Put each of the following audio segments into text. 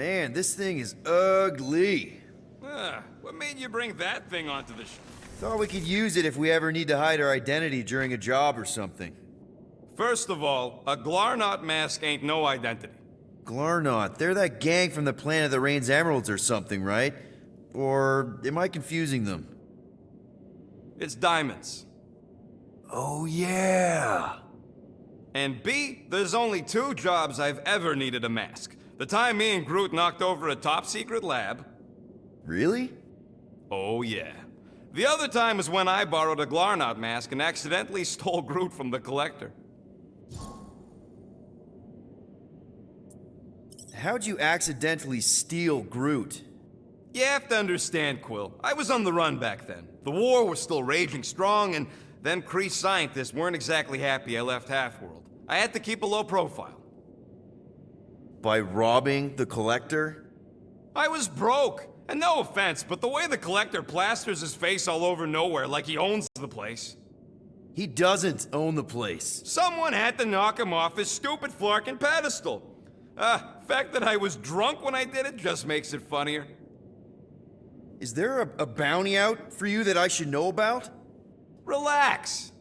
Man, this thing is ugly. What made you bring that thing onto the Thought we could use it if we ever need to hide our identity during a job or something. First of all, a Glarnot mask ain't no identity. Glarnot, they're that gang from the planet that rains emeralds or something, right? Or am I confusing them? It's diamonds. Oh yeah! And B, there's only 2 jobs I've ever needed a mask. The time me and Groot knocked over a top-secret lab. Really? Oh yeah. The other time was when I borrowed a Glarnot mask and accidentally stole Groot from the collector. How'd you accidentally steal Groot? You have to understand, Quill. I was on the run back then. The war was still raging strong, and them Kree scientists weren't exactly happy I left Half-World. I had to keep a low profile. By robbing the collector? I was broke. And no offense, but the way the collector plasters his face all over nowhere like he owns the place. He doesn't own the place. Someone had to knock him off his stupid flarkin' pedestal. Fact that I was drunk when I did it just makes it funnier. Is there a bounty out for you that I should know about? Relax.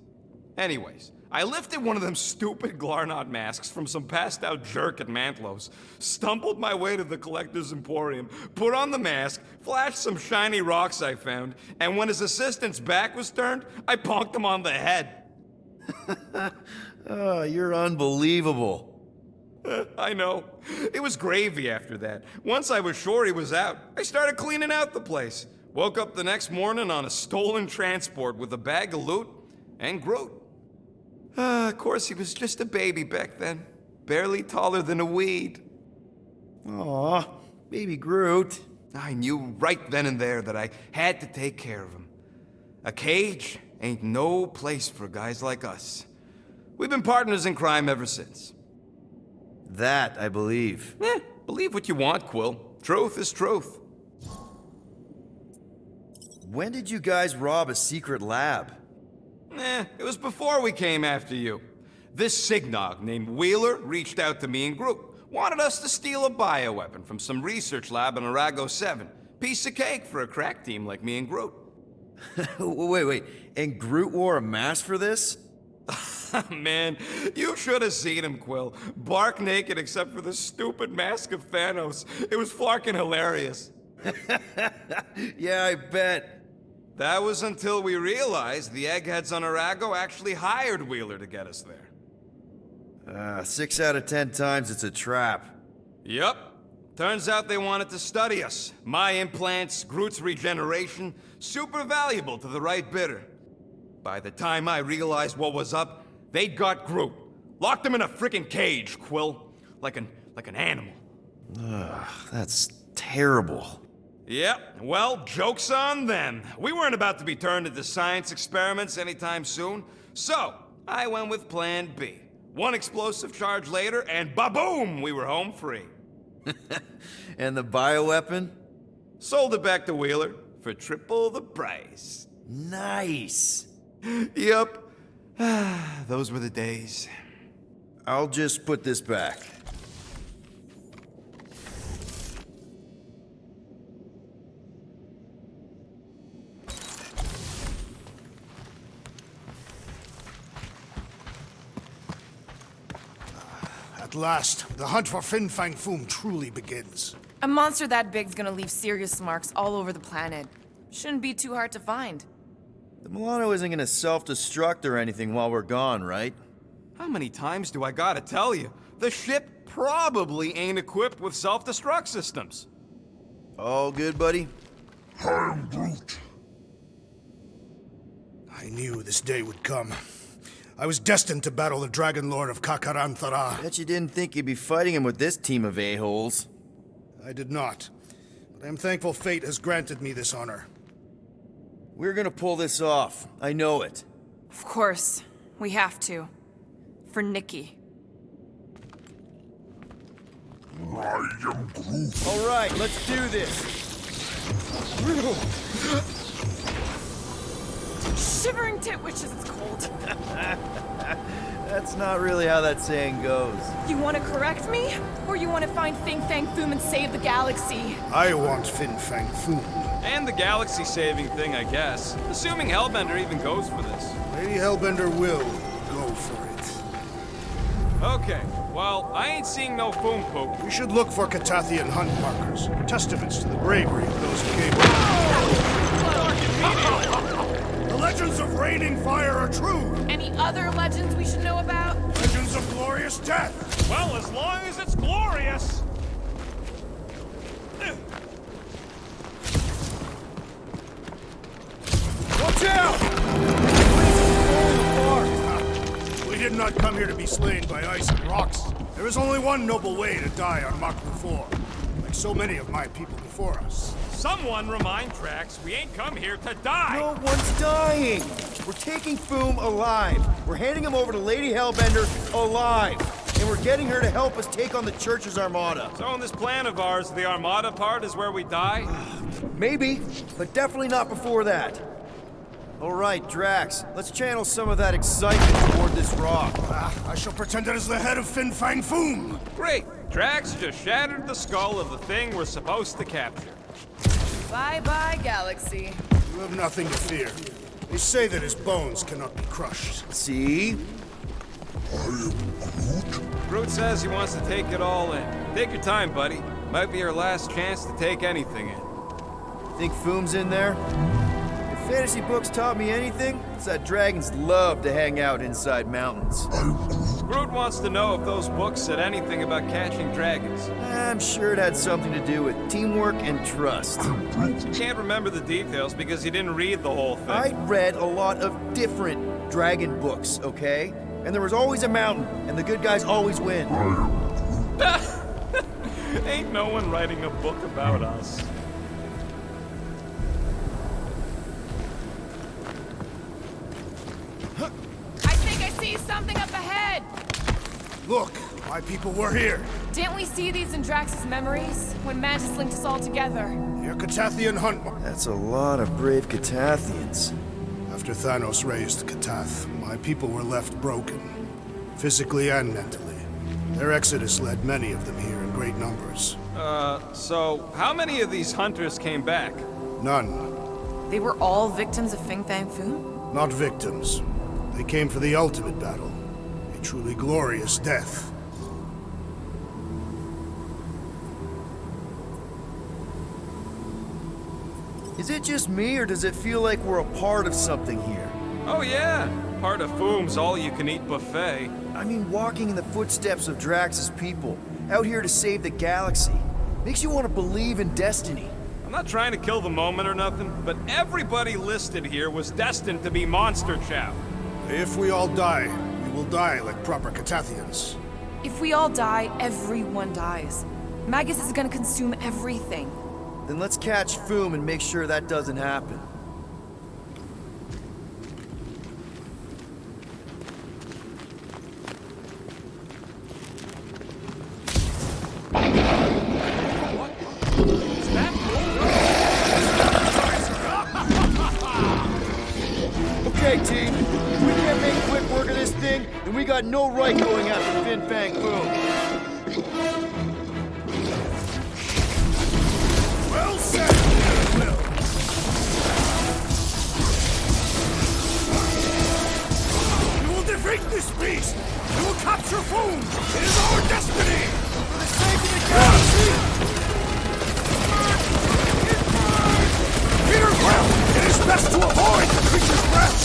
Anyways, I lifted one of them stupid Glarnot masks from some passed-out jerk at Mantlo's, stumbled my way to the Collector's Emporium, put on the mask, flashed some shiny rocks I found, and when his assistant's back was turned, I ponked him on the head. Oh, you're unbelievable. I know. It was gravy after that. Once I was sure he was out, I started cleaning out the place. Woke up the next morning on a stolen transport with a bag of loot and Groot. Of course, he was just a baby back then. Barely taller than a weed. Aw, baby Groot. I knew right then and there that I had to take care of him. A cage ain't no place for guys like us. We've been partners in crime ever since. That, I believe. Believe what you want, Quill. Truth is truth. When did you guys rob a secret lab? It was before we came after you. This Signog named Wheeler reached out to me and Groot. Wanted us to steal a bioweapon from some research lab in Arago 7. Piece of cake for a crack team like me and Groot. Wait. And Groot wore a mask for this? Man, you should have seen him, Quill. Bark naked except for the stupid mask of Thanos. It was flarkin' hilarious. Yeah, I bet. That was until we realized the eggheads on Arago actually hired Wheeler to get us there. 6 out of 10 times it's a trap. Yup. Turns out they wanted to study us. My implants, Groot's regeneration, super valuable to the right bidder. By the time I realized what was up, they'd got Groot. Locked him in a frickin' cage, Quill. Like an animal. That's terrible. Yep, well, joke's on them. We weren't about to be turned into science experiments anytime soon, so I went with Plan B. One explosive charge later, and ba-boom, we were home free. And the bioweapon? Sold it back to Wheeler for triple the price. Nice. Yep. Those were the days. I'll just put this back. At last, the hunt for Fin Fang Foom truly begins. A monster that big's gonna leave serious marks all over the planet. Shouldn't be too hard to find. The Milano isn't gonna self-destruct or anything while we're gone, right? How many times do I gotta tell you? The ship probably ain't equipped with self-destruct systems. All good, buddy? I am Groot. I knew this day would come. I was destined to battle the Dragon Lord of Kakaranthara. Bet you didn't think you'd be fighting him with this team of a-holes. I did not, but I am thankful fate has granted me this honor. We're gonna pull this off. I know it. Of course. We have to. For Nikki. I am Groot. All right, let's do this. shivering tit wishes it's cold. That's not really how that saying goes. You want to correct me? Or you want to find Fin Fang Foom and save the galaxy? I want Fin Fang Foom. And the galaxy-saving thing, I guess. Assuming Hellbender even goes for this. Lady Hellbender will go for it. Okay, well, I ain't seeing no foom poop. We should look for Catathian hunt markers, testaments to the bravery of those who gave The legends of raining fire are true! Any other legends we should know about? Legends of glorious death! Well, as long as it's glorious. Watch out! We did not come here to be slain by ice and rocks. There is only one noble way to die on Mach 4, like so many of my people before us. Someone remind Drax we ain't come here to die. No one's dying! We're taking Foom alive. We're handing him over to Lady Hellbender alive. And we're getting her to help us take on the Church's Armada. So in this plan of ours, the Armada part is where we die? Maybe, but definitely not before that. All right, Drax, let's channel some of that excitement toward this rock. I shall pretend it is the head of Fin Fang Foom. Great. Drax just shattered the skull of the thing we're supposed to capture. Bye-bye, galaxy. You have nothing to fear. They say that his bones cannot be crushed. See? Groot says he wants to take it all in. Take your time, buddy. Might be your last chance to take anything in. Think Foom's in there? If fantasy books taught me anything, it's that dragons love to hang out inside mountains. Groot wants to know if those books said anything about catching dragons. I'm sure it had something to do with teamwork and trust. You can't remember the details because you didn't read the whole thing. I read a lot of different dragon books, okay? And there was always a mountain, and the good guys always win. Ain't no one writing a book about us. I think I see something up ahead! Look, my people were here. Didn't we see these in Drax's memories? When Mantis linked us all together? Your Catathian hunt mark. That's a lot of brave Catathians. After Thanos raised Katath, my people were left broken, physically and mentally. Their exodus led many of them here in great numbers. So how many of these hunters came back? None. They were all victims of Fin Fang Foom? Not victims. They came for the ultimate battle. A truly glorious death. Is it just me, or does it feel like we're a part of something here? Oh yeah, part of Foom's all-you-can-eat buffet. I mean, walking in the footsteps of Drax's people, out here to save the galaxy, makes you want to believe in destiny. I'm not trying to kill the moment or nothing, but everybody listed here was destined to be monster chow. If we all die, we will die like proper Catathians. If we all die, everyone dies. Magus is gonna consume everything. Then let's catch Foom and make sure that doesn't happen. Okay, team. If we can't make quick work of this thing, then we got no right going after Fin Fang Foom. Well said, Will. We will defeat this beast. We will capture Foom. It is our destiny. For the sake of the galaxy. Peter Quill, it is best to avoid the creature's breath.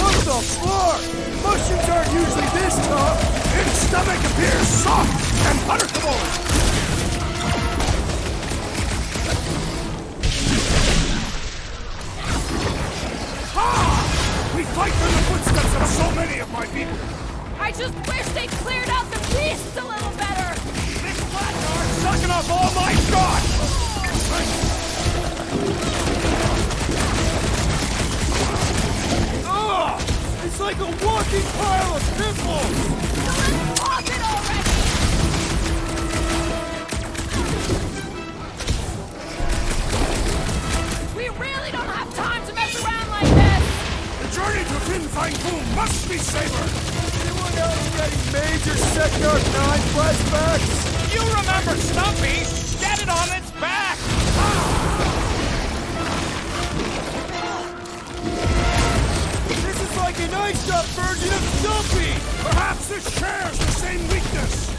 What the fuck? Mushrooms aren't usually this tough. Its stomach appears soft and punishable. We fight through the footsteps of so many of my people. I just wish they cleared out the beasts a little better! This blackguard's sucking up all my thought! Ugh! It's like a walking pile of pimples! So let's pause it already! We really don't have time to mess around like this! The journey Fang Foom must be saber! Anyone else getting major Sector 9 flashbacks? You remember Stumpy? Get it on its back! This is like an iced-up version of Stumpy! Perhaps it shares the same weakness!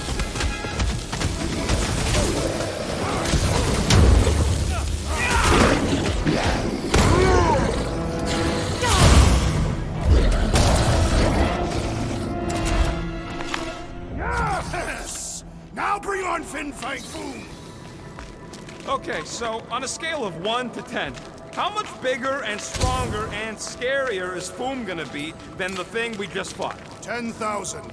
Yes! Now bring on Fin Fang Foom! Okay, so on a scale of 1 to 10, how much bigger and stronger and scarier is Foom gonna be than the thing we just fought? 10,000.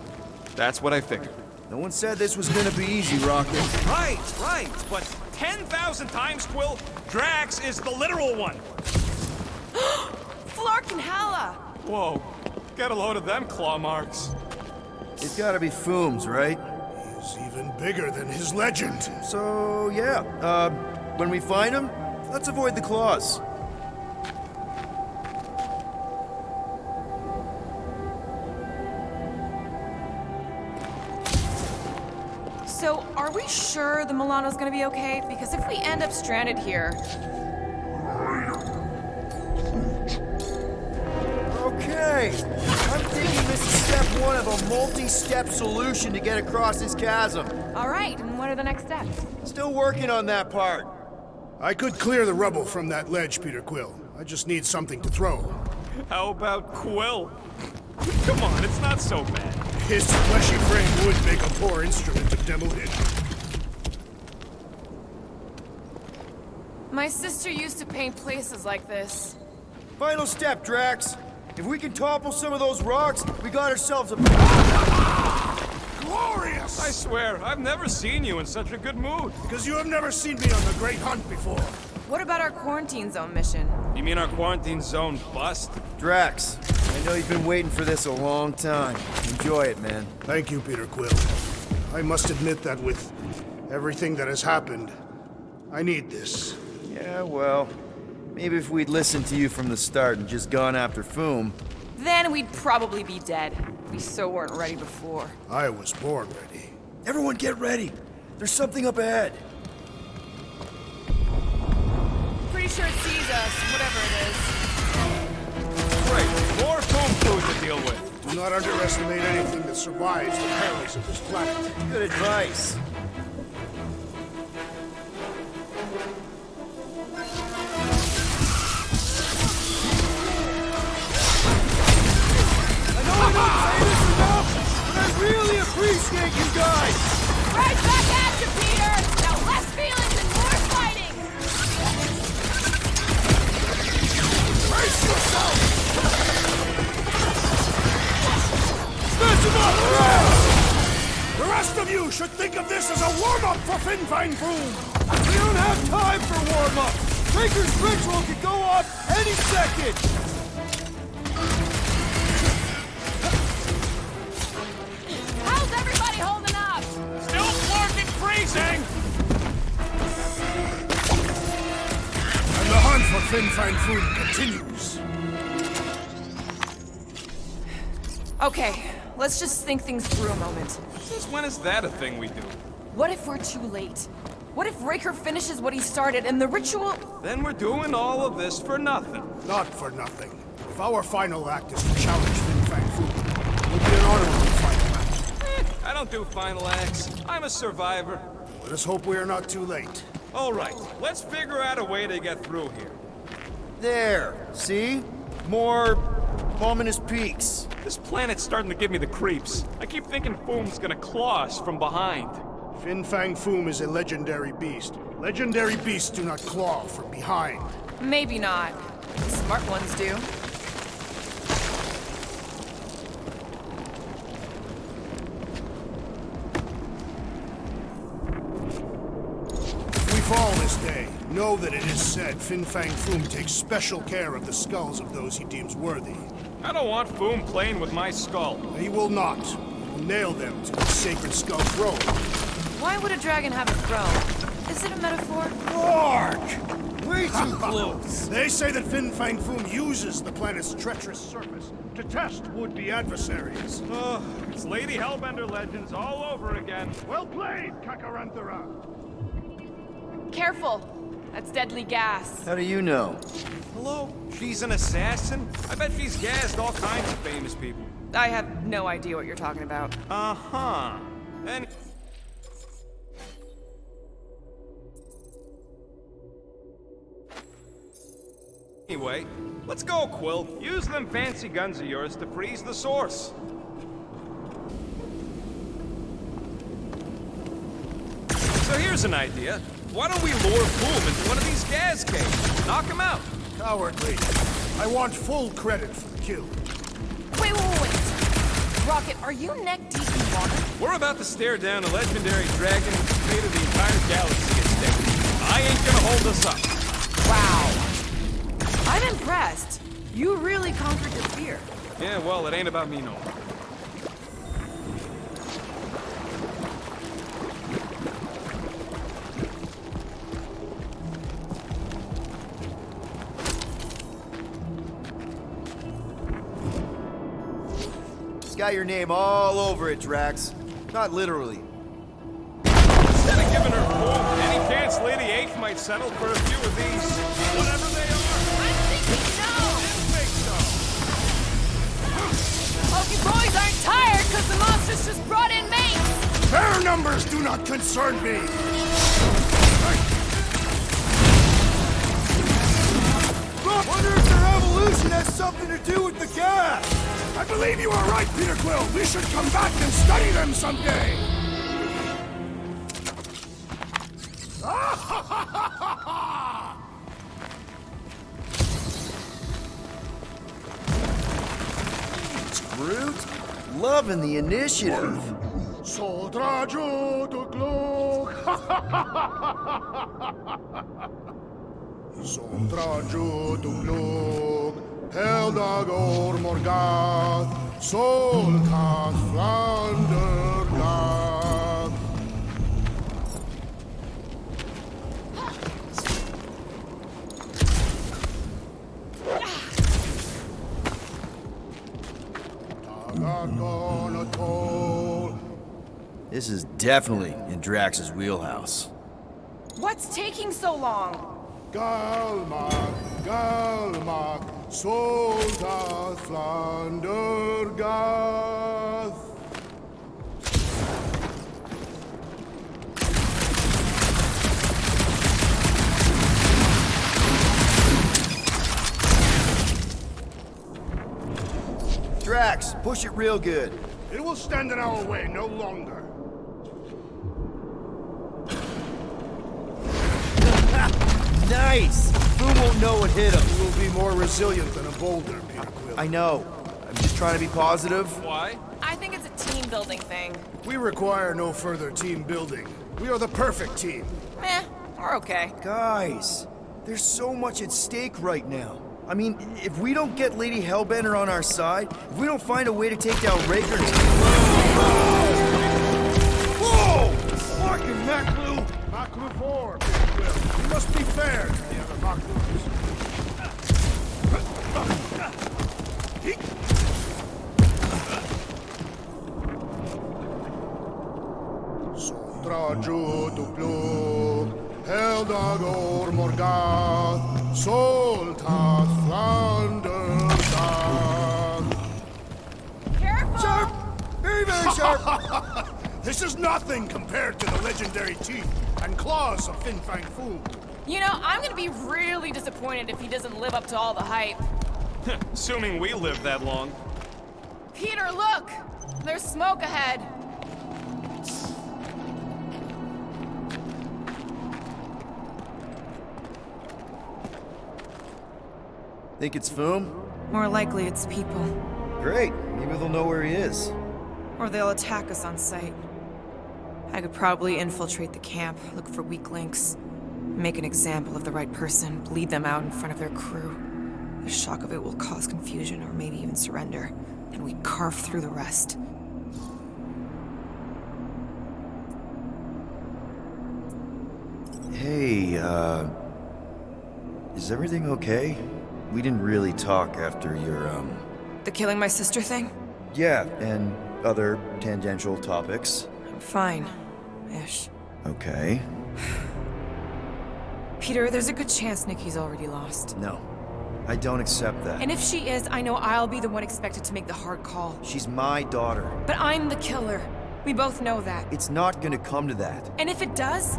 That's what I figured. No one said this was gonna be easy, Rocket. Right, but 10,000 times, Quill, Drax is the literal one. Flark and Hala! Whoa, get a load of them claw marks. It's gotta be Foom's, right? He's even bigger than his legend. So, yeah. When we find him, let's avoid the claws. So, are we sure the Milano's gonna be okay? Because if we end up stranded here... Okay. I'm thinking this is step one of a multi-step solution to get across this chasm. Alright, and what are the next steps? Still working on that part. I could clear the rubble from that ledge, Peter Quill. I just need something to throw. How about Quill? Come on, it's not so bad. His fleshy frame would make a poor instrument of demolition. My sister used to paint places like this. Final step, Drax. If we can topple some of those rocks, we got ourselves a... Glorious! I swear, I've never seen you in such a good mood. Because you have never seen me on the Great Hunt before. What about our quarantine zone mission? You mean our quarantine zone bust? Drax, I know you've been waiting for this a long time. Enjoy it, man. Thank you, Peter Quill. I must admit that with everything that has happened, I need this. Yeah, well, maybe if we'd listened to you from the start and just gone after Foom... Then we'd probably be dead. We so weren't ready before. I was born ready. Everyone get ready. There's something up ahead. Pretty sure it sees us, whatever it is. Great, more Foom food to deal with. Do not underestimate anything that survives the perils of this planet. Good advice. I really appreciate you guys! Right back at you, Peter! Now less feelings and more fighting! Brace yourself! Smash him up! The rest of you should think of this as a warm-up for Fin Fang Foom! We don't have time for warm-up! Breaker's ritual could go off any second! How's everybody holding up? Still fucking freezing! And the hunt for Fin Fang Foom continues. Okay, let's just think things through a moment. Since when is that a thing we do? What if we're too late? What if Raker finishes what he started and the ritual... Then we're doing all of this for nothing. Not for nothing. If our final act is to challenge Fin Fang Foom, it would be an honorable final act. I don't do final acts. I'm a survivor. Let us hope we are not too late. All right, let's figure out a way to get through here. There, see? More ominous peaks. This planet's starting to give me the creeps. I keep thinking Foom's gonna claw us from behind. Fin Fang Foom is a legendary beast. Legendary beasts do not claw from behind. Maybe not. The smart ones do. If we fall this day, know that it is said Fin Fang Foom takes special care of the skulls of those he deems worthy. I don't want Foom playing with my skull. He will not. He will nail them to his sacred skull throne. Why would a dragon have a throne? Is it a metaphor? Mark! Way too close! They say that Fin Fang Foom uses the planet's treacherous surface to test would-be adversaries. Oh, it's Lady Hellbender legends all over again. Well played, Kakaranthara! Careful! That's deadly gas. How do you know? Hello? She's an assassin? I bet she's gassed all kinds of famous people. I have no idea what you're talking about. Uh-huh. And... Anyway, let's go, Quill. Use them fancy guns of yours to freeze the source. So here's an idea. Why don't we lure Boom into one of these gas caves? Knock him out. Cowardly. I want full credit for the kill. Wait. Rocket, are you neck deep in water? We're about to stare down a legendary dragon with the fate of the entire galaxy at stake. I ain't gonna hold us up. Wow. I'm impressed. You really conquered your fear. Yeah, well, it ain't about me no more. It's got your name all over it, Drax. Not literally. Instead of giving her Boom any chance Lady H might settle for a few of these, whatever they are. I'm thinking no! Think so. Hope you boys aren't tired because the monsters just brought in mates! Their numbers do not concern me! Wonder if their evolution has something to do with the gas! I believe you are right, Peter Quill. We should come back and study them someday! Groot, loving the initiative. Soldrajo to Glog! Soldrajo to Glog, Heldagor Morgath, Solkath Flandergath. This is definitely in Drax's wheelhouse. What's taking so long? Galmak, Soldath Flandergath. Drax, push it real good. It will stand in our way no longer. Nice! Boom won't know what hit him. You will be more resilient than a boulder, Peter Quill. I know. I'm just trying to be positive. Why? I think it's a team building thing. We require no further team building. We are the perfect team. Meh, we're okay. Guys, there's so much at stake right now. I mean, if we don't get Lady Hellbender on our side, if we don't find a way to take down Raker... Whoa! Fucking Maclu! Maclu 4, Peter Quill. We must be fair to the other Maclus. Soldrajo to Glog, Heldagor Morgath, Soltath Flandergath. Careful! Sharp! Very, very sharp! This is nothing compared to the legendary teeth and claws of Fin Fang Foom. You know, I'm gonna be really disappointed if he doesn't live up to all the hype. Assuming we live that long. Peter, look! There's smoke ahead. Think it's Foom? More likely it's people. Great. Maybe they'll know where he is. Or they'll attack us on sight. I could probably infiltrate the camp, look for weak links, make an example of the right person, bleed them out in front of their crew. The shock of it will cause confusion or maybe even surrender, and we carve through the rest. Hey, Is everything okay? We didn't really talk after your, The killing my sister thing? Yeah, and other tangential topics. I'm fine. Ish. Okay. Peter, there's a good chance Nikki's already lost. No, I don't accept that. And if she is, I know I'll be the one expected to make the hard call. She's my daughter. But I'm the killer. We both know that. It's not gonna come to that. And if it does?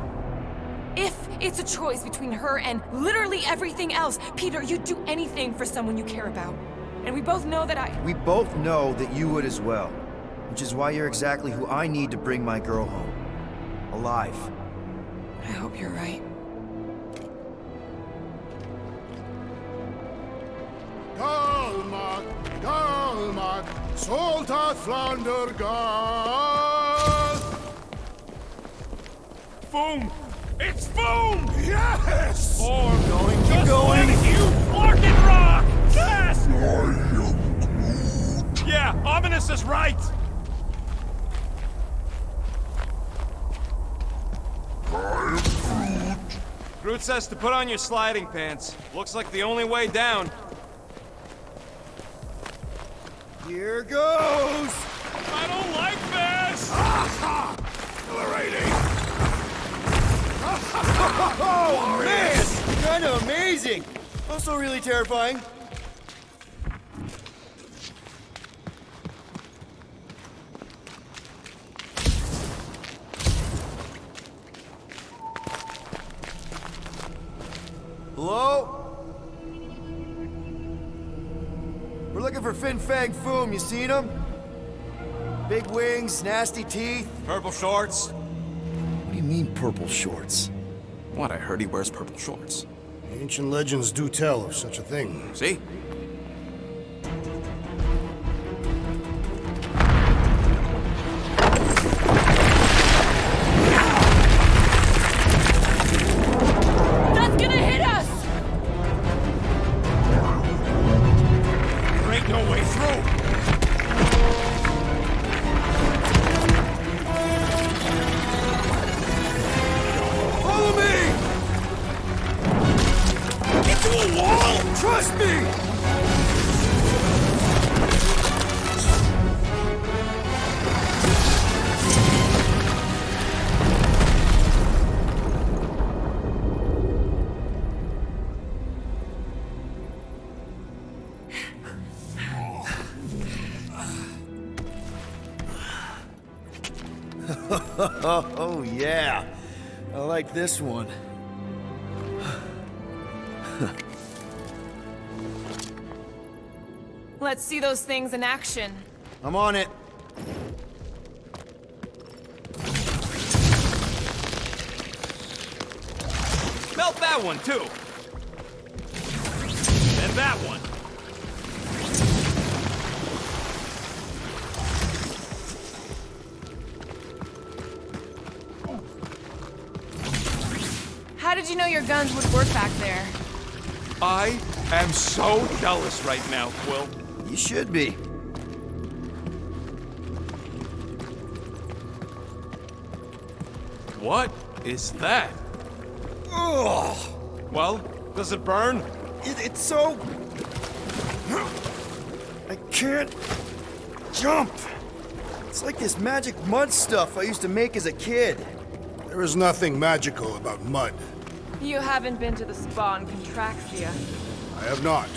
If it's a choice between her and literally everything else, Peter, you'd do anything for someone you care about. And we both know that We both know that you would as well. Which is why you're exactly who I need to bring my girl home. Alive. I hope you're right. Galmag, Galmag, Soltat Flander Gal! Boom! It's boom! Yes! Or going Keep just going. like you, Larkin Rock! Fast! Yeah, Ominous is right! Groot says to put on your sliding pants. Looks like the only way down. Here goes! I don't like this! Oh, man! Kinda amazing! Also really terrifying. Hello? We're looking for Fin Fang Foom. You seen him? Big wings, nasty teeth. Purple shorts? What do you mean, purple shorts? What, I heard he wears purple shorts. Ancient legends do tell of such a thing. See? That's gonna hit us! There ain't no way through! Follow me! Into a wall! Trust me! Oh, yeah. I like this one. Let's see those things in action. I'm on it. Melt that one, too! And that one! How did you know your guns would work back there? I am so jealous right now, Quill. You should be. What is that? Ugh! Well, does it burn? It's so... I can't jump. It's like this magic mud stuff I used to make as a kid. There is nothing magical about mud. You haven't been to the spa in Contraxia. I have not.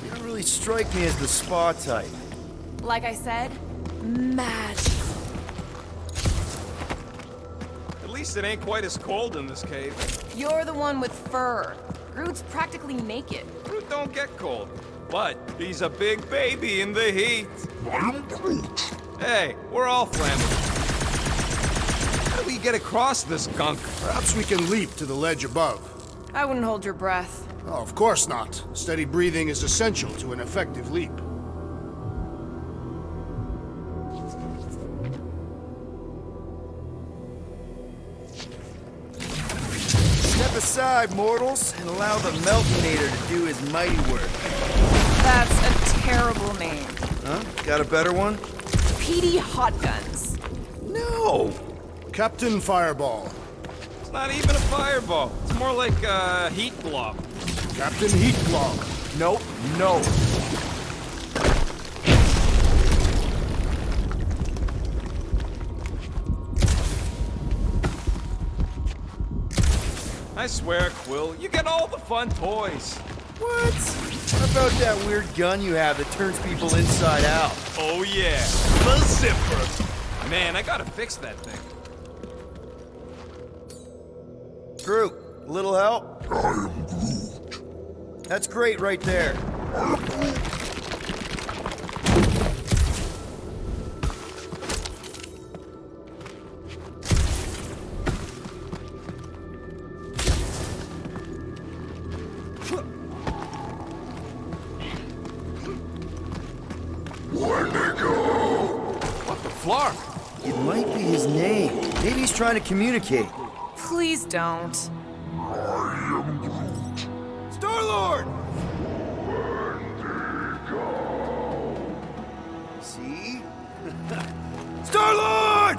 You don't really strike me as the spa type. Like I said, magic. At least it ain't quite as cold in this cave. You're the one with fur. Groot's practically naked. Groot don't get cold, but he's a big baby in the heat. Hey, we're all flammable. How do we get across this gunk? Perhaps we can leap to the ledge above. I wouldn't hold your breath. Oh, of course not. Steady breathing is essential to an effective leap. Step aside, mortals, and allow the Meltinator to do his mighty work. That's a terrible name. Huh? Got a better one? Petey Hot Guns. No! Captain Fireball. It's not even a fireball. It's more like a heat blob. Captain Heatglove. Nope, no. I swear, Quill, you get all the fun toys. What? What about that weird gun you have that turns people inside out? Oh yeah, the zipper. Man, I gotta fix that thing. Groot, a little help? I am Groot. That's great right there. What the flark? It might be his name. Maybe he's trying to communicate. Please don't. Star-Lord! See? Star-Lord!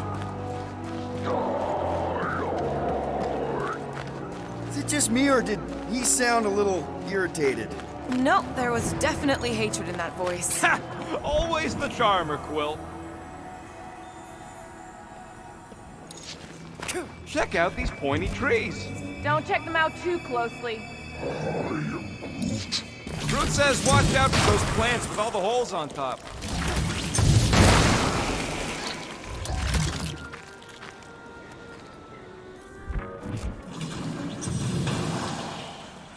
Is it just me, or did he sound a little irritated? No, there was definitely hatred in that voice. Ha! Always the charmer, Quill. Check out these pointy trees. Don't check them out too closely. Groot says watch out for those plants with all the holes on top.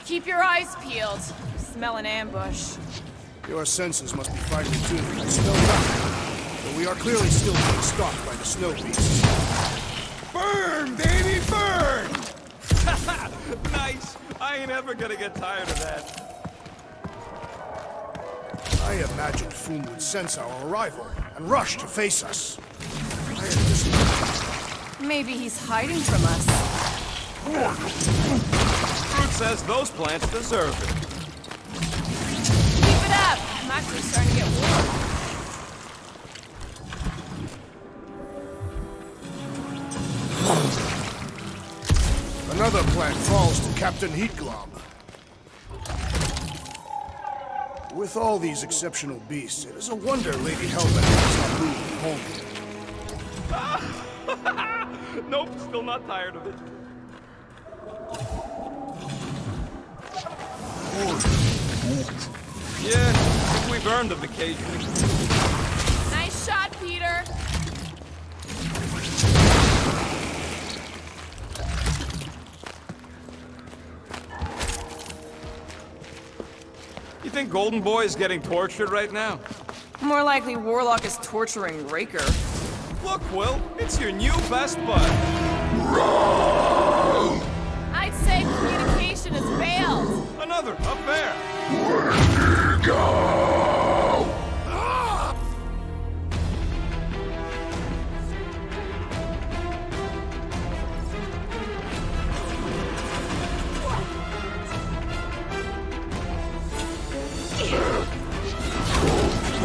Keep your eyes peeled. Smell an ambush. Your senses must be finely tuned. I smell nothing. But we are clearly still being stalked by the snow beasts. Burn, baby, burn! Nice. I ain't ever gonna get tired of that. I imagined Foom would sense our arrival and rush to face us. I had just... Maybe he's hiding from us. Groot says those plants deserve it. Keep it up. I'm actually starting to get warm. Another plant falls to Captain Heatglove. With all these exceptional beasts, it is a wonder Lady Hellbender does not move home. Nope, still not tired of it. Yeah, I think we've earned them occasionally. Nice shot, Peter. You think Golden Boy is getting tortured right now? More likely Warlock is torturing Raker. Look, Will, it's your new best bud. I'd say communication has failed. Another, up there.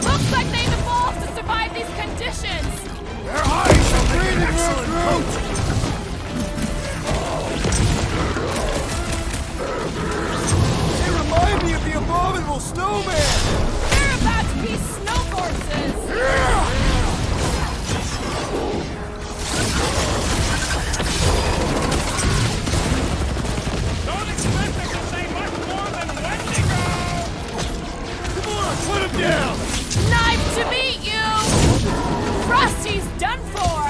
Looks like they've evolved to survive these conditions. Their hides are breathing excellent coat! They remind me of the abominable snowman! They're about to be snow horses. Don't expect them to say much more than Wendigo! Come on, put him down! Knife to meet you. Rusty's done for.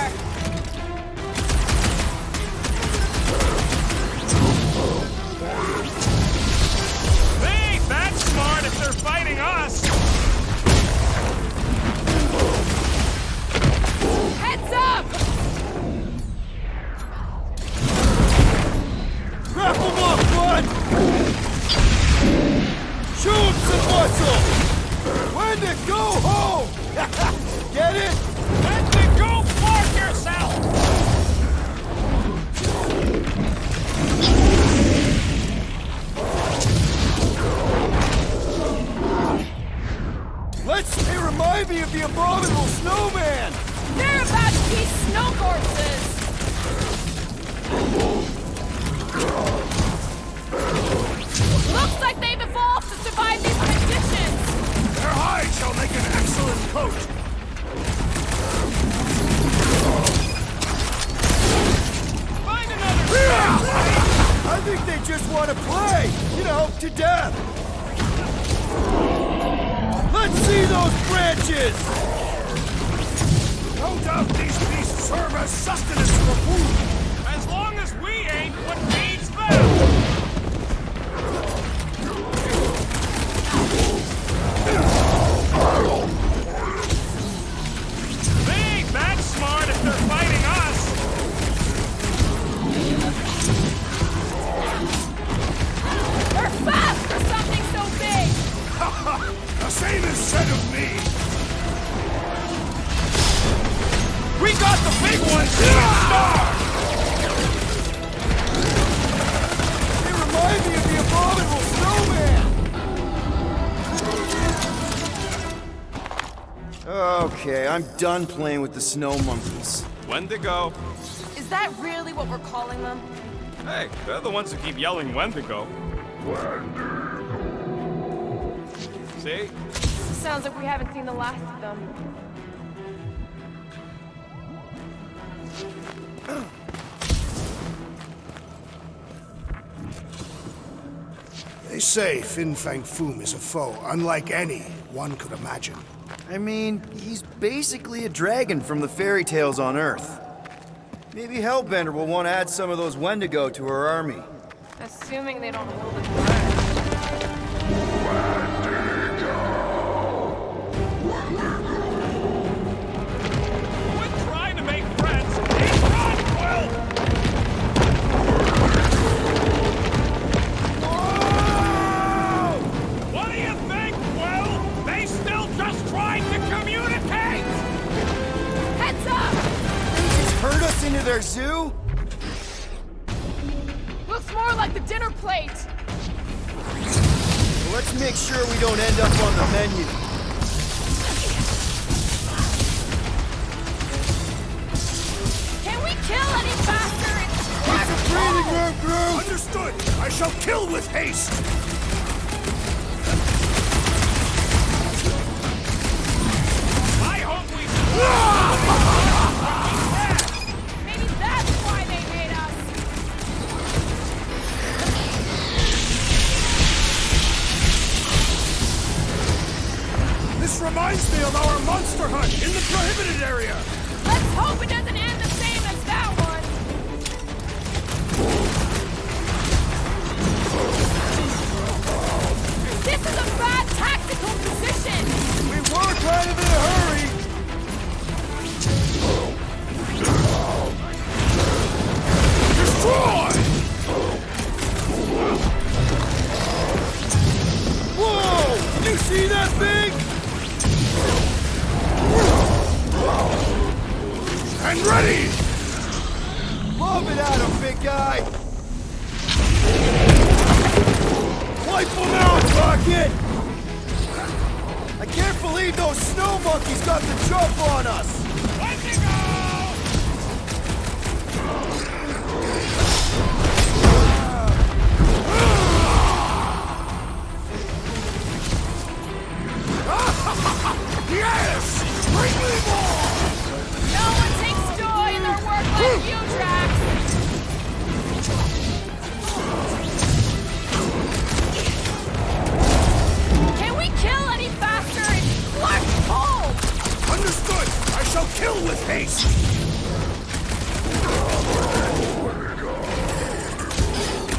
They ain't that smart if they're fighting us! Heads up. Wrap him up, bud! Show him some muscle! When to go home! Get it? When to go park yourself! They remind me of the abominable snowman! They're about to be snow corpses. Looks like they've evolved to survive these conditions. Their hide shall make an excellent coat. Find another. I think they just want to play, you know, to death. Let's see those branches! No doubt these beasts serve as sustenance for food. As long as we ain't what feeds them. They ain't that smart if they're fighting us. They're fast for something so big. The same is said of me. We got the big ones here. They remind me of the abominable snowman! Okay, I'm done playing with the snow monkeys. Wendigo. Is that really what we're calling them? Hey, they're the ones who keep yelling Wendigo. See? Sounds like we haven't seen the last of them. They say Fin Fang Foom is a foe unlike any one could imagine. I mean, he's basically a dragon from the fairy tales on Earth. Maybe Hellbender will want to add some of those Wendigo to her army. Assuming they don't hold a grudge. Quit trying to make friends. He's not Quill. What do you think, Quill? They still just trying to communicate. Heads up! Just herd us into their zoo? Looks more like the dinner plate. Well, let's make sure we don't end up on the menu. Can we kill any faster? It's Breathing room, Groove! Understood! I shall kill with haste! I hope we. Maybe that's why they hate us. This reminds me of our monster hunt in the prohibited area! Let's hope it doesn't end the same as that one. This is a bad tactical position. We were kind of in a hurry! Destroy! Whoa! Did you see that thing? And ready! Lob it at him, big guy! Wipe him out, Rocket! I can't believe those snow monkeys got the jump on us! Yes! Bring me more! No one takes joy in their work like you, Drax. Can we kill any faster? It's Clark's cold. Understood! I shall kill with haste!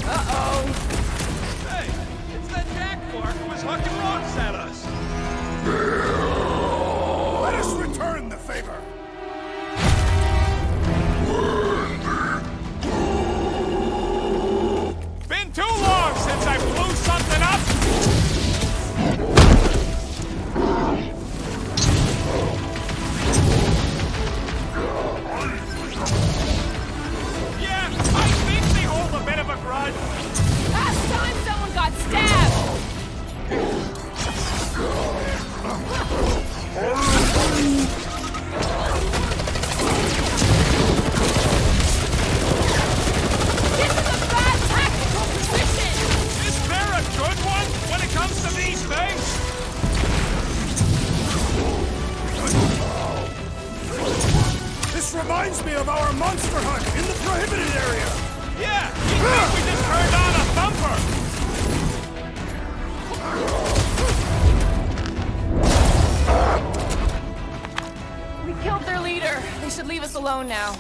Uh-oh. Hey, it's that Jack Clark who was hucking rocks at us. Let us return the favor! Been too long since I blew something up. Yeah, I think they hold a bit of a grudge. Last time someone got stabbed. monster hunt in the prohibited area! Yeah, we think we just turned on a thumper! We killed their leader. They should leave us alone now.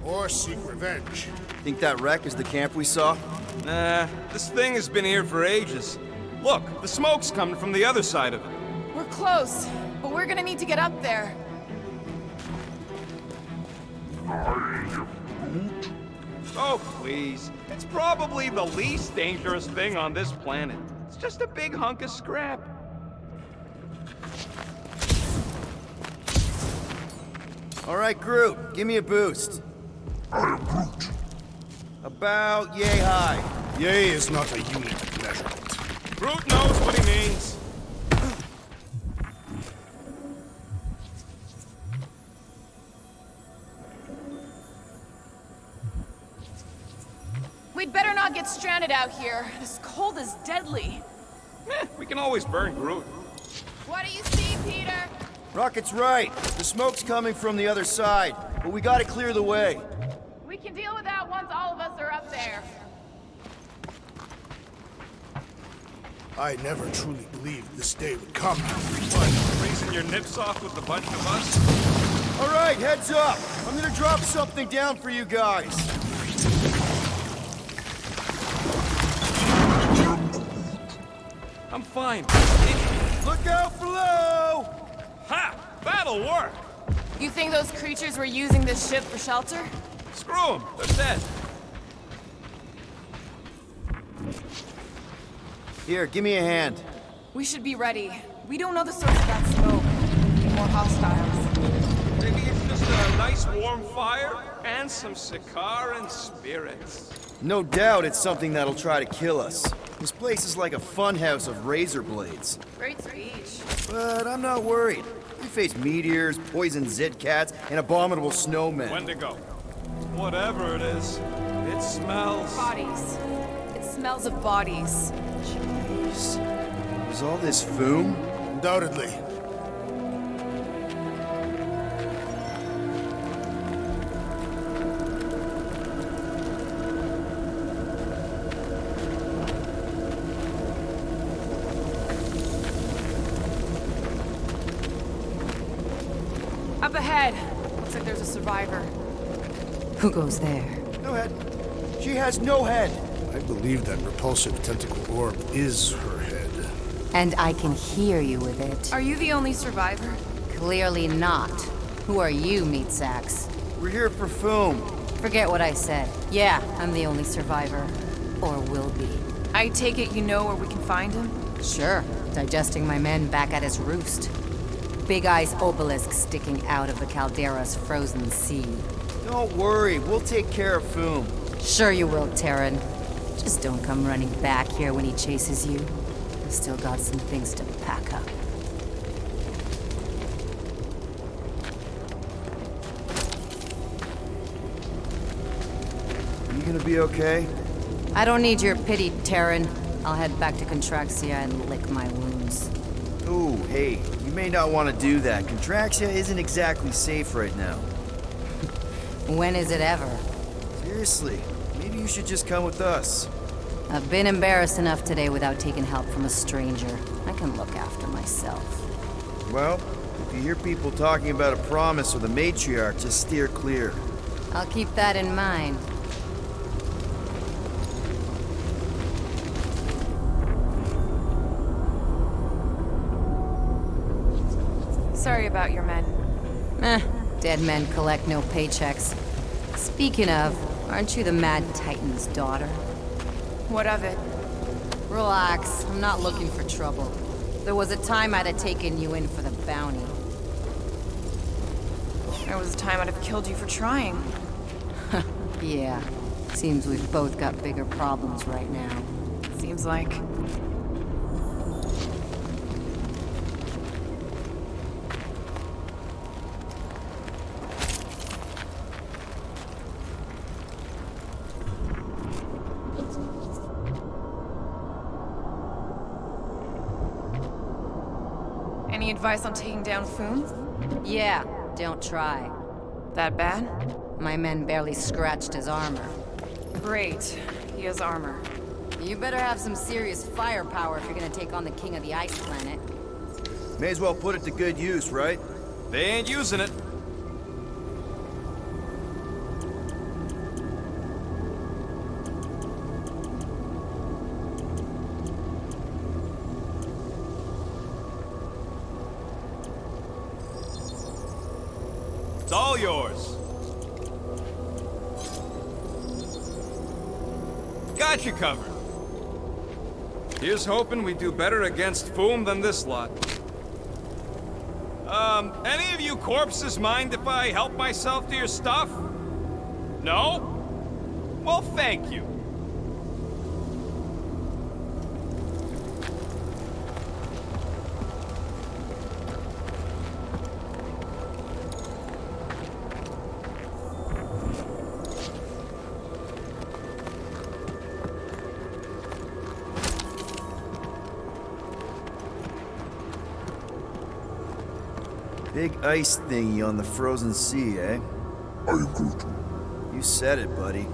Or seek revenge. Think that wreck is the camp we saw? Nah, this thing has been here for ages. Look, the smoke's coming from the other side of it. We're close, but we're gonna need to get up there. Oh, please. It's probably the least dangerous thing on this planet. It's just a big hunk of scrap. All right, Groot, give me a boost. I am Groot. About yay high. Yay is not a unit of measurement. Groot knows what he means. We'd better not get stranded out here. This cold is deadly. We can always burn Groot. What do you see, Peter? Rocket's right. The smoke's coming from the other side, but we gotta clear the way. We can deal with that once all of us are up there. I never truly believed this day would come. What, freezing your nips off with a bunch of us? All right, heads up. I'm gonna drop something down for you guys. I'm fine. Look out below! Ha! That'll work! You think those creatures were using this ship for shelter? Screw them. They're dead. Here, give me a hand. We should be ready. We don't know the source of that smoke. More hostiles. Maybe it's just a nice warm fire and some Sikaran spirits. No doubt it's something that'll try to kill us. This place is like a funhouse of razor blades. Great speech. But I'm not worried. We face meteors, poison zit cats, and abominable snowmen. Wendigo. Whatever it is, it smells. Bodies. It smells of bodies. Jeez. Was all this Foom? Undoubtedly. Up ahead. Looks like there's a survivor. Who goes there? No head. She has no head. I believe that repulsive tentacle orb is her head. And I can hear you with it. Are you the only survivor? Clearly not. Who are you, meat sacks? We're here for Foom. Forget what I said. Yeah, I'm the only survivor. Or will be. I take it you know where we can find him? Sure. Digesting my men back at his roost. Big Eye's obelisk sticking out of the caldera's frozen sea. Don't worry, we'll take care of Foom. Sure you will, Terran. Just don't come running back here when he chases you. I've still got some things to pack up. You gonna be okay? I don't need your pity, Terran. I'll head back to Contraxia and lick my wounds. Ooh, hey, you may not want to do that. Contraxia isn't exactly safe right now. When is it ever? Seriously, maybe you should just come with us. I've been embarrassed enough today without taking help from a stranger. I can look after myself. Well, if you hear people talking about a promise or the matriarch, just steer clear. I'll keep that in mind. Sorry about your men. Dead men collect no paychecks. Speaking of, aren't you the Mad Titan's daughter? What of it? Relax, I'm not looking for trouble. There was a time I'd have taken you in for the bounty. There was a time I'd have killed you for trying. Yeah, seems we've both got bigger problems right now. Seems like. Any advice on taking down Foom? Yeah, don't try. That bad? My men barely scratched his armor. Great. He has armor. You better have some serious firepower if you're gonna take on the king of the ice planet. May as well put it to good use, right? They ain't using it. It's all yours. Got you covered. Here's hoping we do better against Foom than this lot. Any of you corpses mind if I help myself to your stuff? No? Well, thank you. Big ice thingy on the frozen sea, eh? You said it, buddy.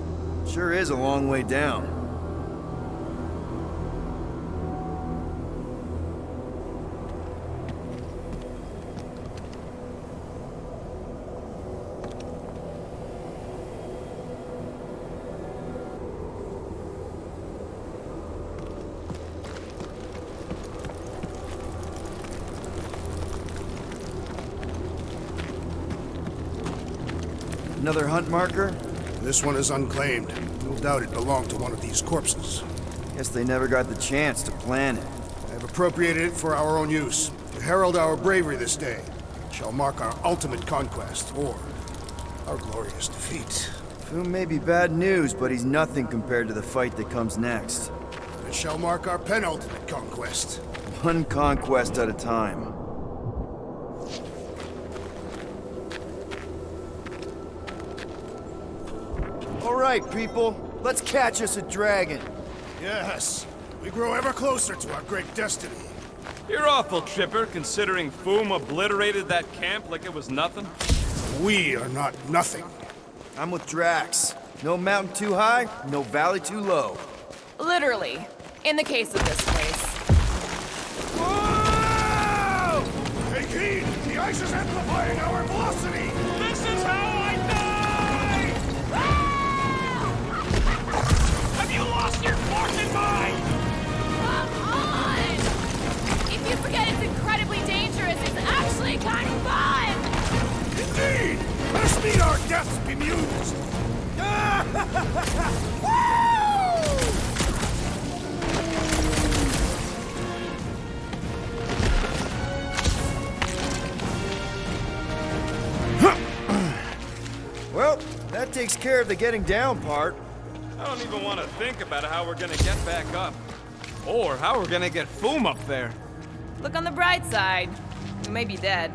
Sure is a long way down. Another hunt marker? This one is unclaimed. No doubt it belonged to one of these corpses. Guess they never got the chance to plan it. I have appropriated it for our own use, to herald our bravery this day. It shall mark our ultimate conquest, or our glorious defeat. Foom may be bad news, but he's nothing compared to the fight that comes next. It shall mark our penultimate conquest. One conquest at a time. All right, people. Let's catch us a dragon. Yes, we grow ever closer to our great destiny. You're awful chipper, considering Foom obliterated that camp like it was nothing. We are not nothing. I'm with Drax. No mountain too high, no valley too low. Literally. In the case of this place. Whoa! Take heed! The ice is amplifying our velocity! This is how I die! Have you lost your fucking mind? Come on! If you forget it's incredibly dangerous, it's actually kind of fun! Indeed! Let us meet our deaths bemused! Well, that takes care of the getting down part. I don't even want to think about how we're gonna get back up. Or how we're gonna get Foom up there. Look on the bright side. We may be dead.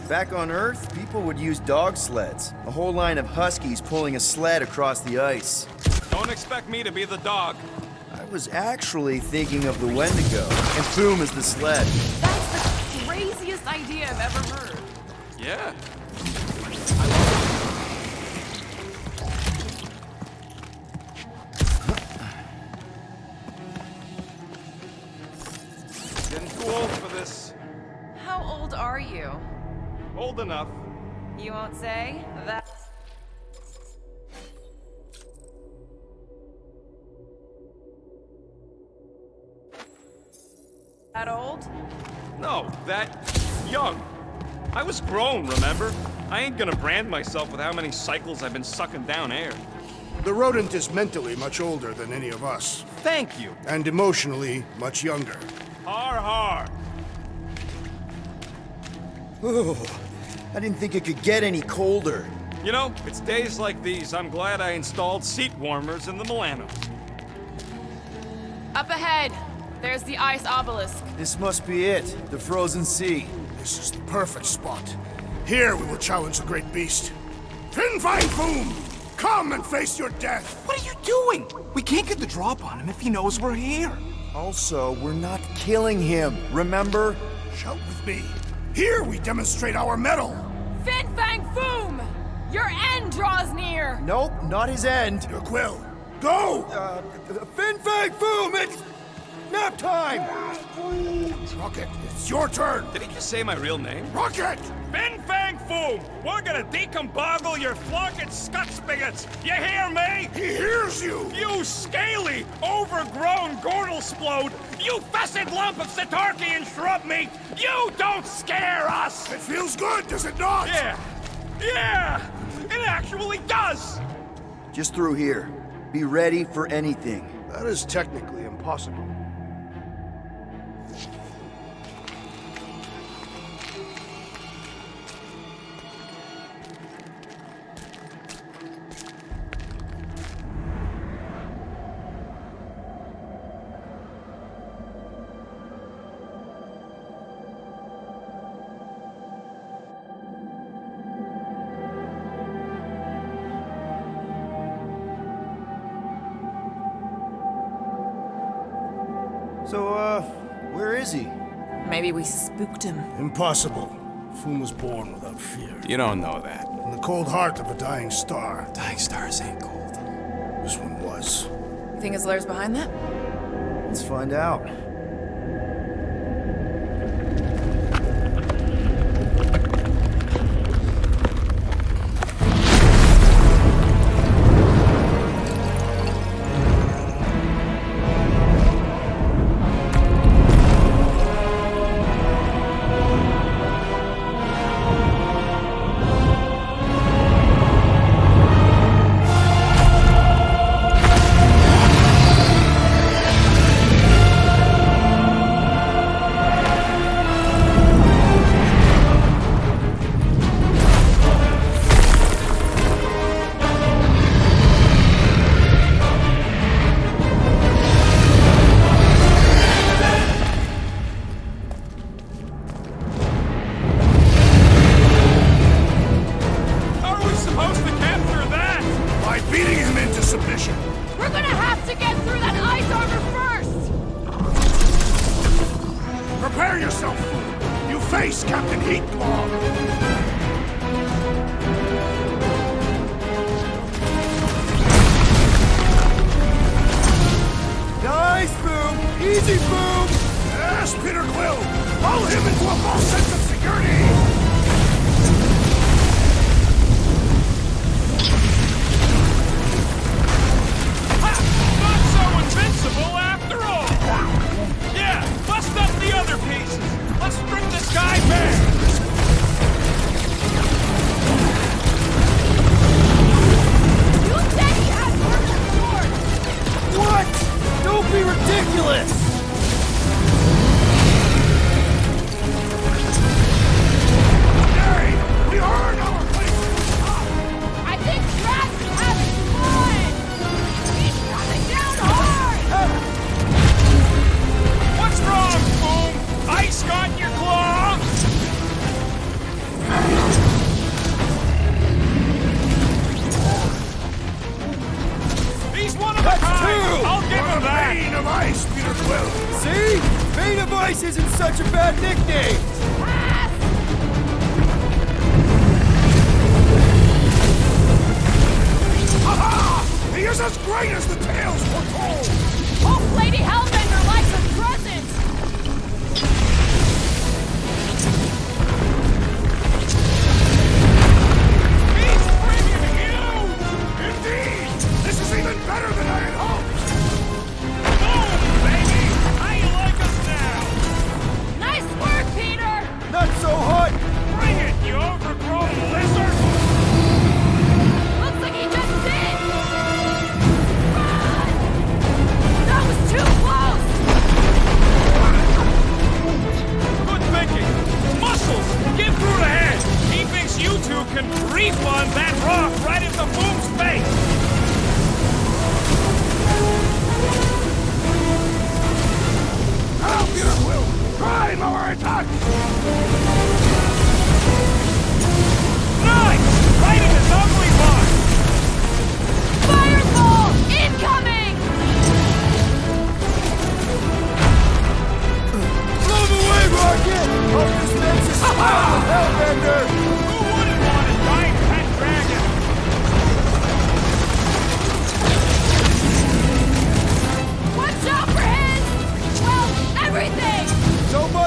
Back on Earth, people would use dog sleds. A whole line of huskies pulling a sled across the ice. Don't expect me to be the dog. I was actually thinking of the Wendigo, and Foom is the sled. That's the craziest idea I've ever heard. Yeah. Getting too old for this. How old are you? Old enough. You won't say? That... That old? No, that young. I was grown, remember? I ain't gonna brand myself with how many cycles I've been sucking down air. The rodent is mentally much older than any of us, Thank you. and emotionally much younger. Har har. Oh, I didn't think it could get any colder. You know, it's days like these I'm glad I installed seat warmers in the Milano. Up ahead, there's the ice obelisk. This must be it, the frozen sea. This is the perfect spot. Here we will challenge the great beast. Finfine Foom! Come and face your death! What are you doing? We can't get the drop on him if he knows we're here. Also, we're not killing him, remember? Shout with me. Here we demonstrate our mettle. Fin Fang Foom! Your end draws near! Nope, not his end. Quill, go! Fin Fang Foom, it's nap time! Rocket, it's your turn! Did he just say my real name? Rocket! Fin Fang Foom! We're gonna decomboggle your flunking scut spigots! You hear me? He hears you! You scaly, overgrown gordle-splode! You fessed lump of Satarkian shrub meat! You don't scare us! It feels good, does it not? Yeah! It actually does! Just through here. Be ready for anything. That is technically impossible. So, where is he? Maybe we spooked him. Impossible. Foom was born without fear. You don't know that. In the cold heart of a dying star. Dying stars ain't cold. This one was. You think his lair's behind that? Let's find out. We're gonna have to get through that ice armor first! Prepare yourself, Foom! You face Captain Heatclaw! Nice, Boom! Easy, Boom! Yes, Peter Quill! Lull him into a false sense of security! Invincible after all! Yeah, bust up the other pieces! Let's bring this guy back! You said he had perfect sword! What? Don't be ridiculous! Hey! We earned our place! I think Drax is having fun! He's coming down hard! What's wrong, Boom? Ice got your claw? He's one of a kind! two! I'll give him that! Bane of Ice, Peter Quill! See? Bane of Ice isn't such a bad nickname! Ha-ha! He is as great as the tales foretold! Hope Lady Hellbender likes a present! He's bringing huge! Indeed! This is even better than I had hoped! Boom, baby! How you like us now? Nice work, Peter! Not so hot! Bring it, you overgrown lizard! Looks like he just did! Run! That was too close! Good thinking! Muscles! Get through the head! He thinks you two can refund that rock right into Boom's face! Now, Peter Quill! Prime our attack! Nice! Right in his ugly butt! Fireball! Incoming! Move away, Rocket! Hope this makes us smile with Hellbender! Who wouldn't want a giant pet dragon?